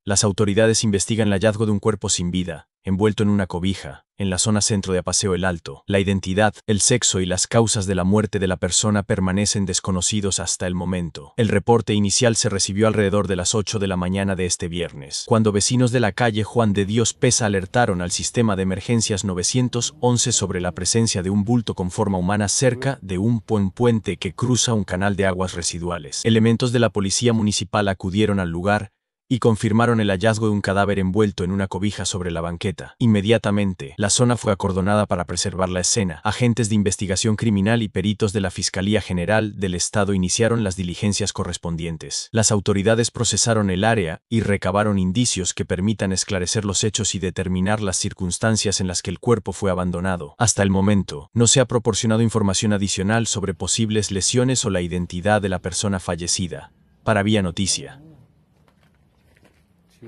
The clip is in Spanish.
Las autoridades investigan el hallazgo de un cuerpo sin vida, envuelto en una cobija, en la zona centro de Apaseo el Alto. La identidad, el sexo y las causas de la muerte de la persona permanecen desconocidos hasta el momento. El reporte inicial se recibió alrededor de las 8 de la mañana de este viernes, cuando vecinos de la calle Juan de Dios Pesa alertaron al sistema de emergencias 911 sobre la presencia de un bulto con forma humana cerca de un puente que cruza un canal de aguas residuales. Elementos de la policía municipal acudieron al lugar y confirmaron el hallazgo de un cadáver envuelto en una cobija sobre la banqueta. Inmediatamente, la zona fue acordonada para preservar la escena. Agentes de investigación criminal y peritos de la Fiscalía General del Estado iniciaron las diligencias correspondientes. Las autoridades procesaron el área y recabaron indicios que permitan esclarecer los hechos y determinar las circunstancias en las que el cuerpo fue abandonado. Hasta el momento, no se ha proporcionado información adicional sobre posibles lesiones o la identidad de la persona fallecida. Para Vía Noticia. Sí,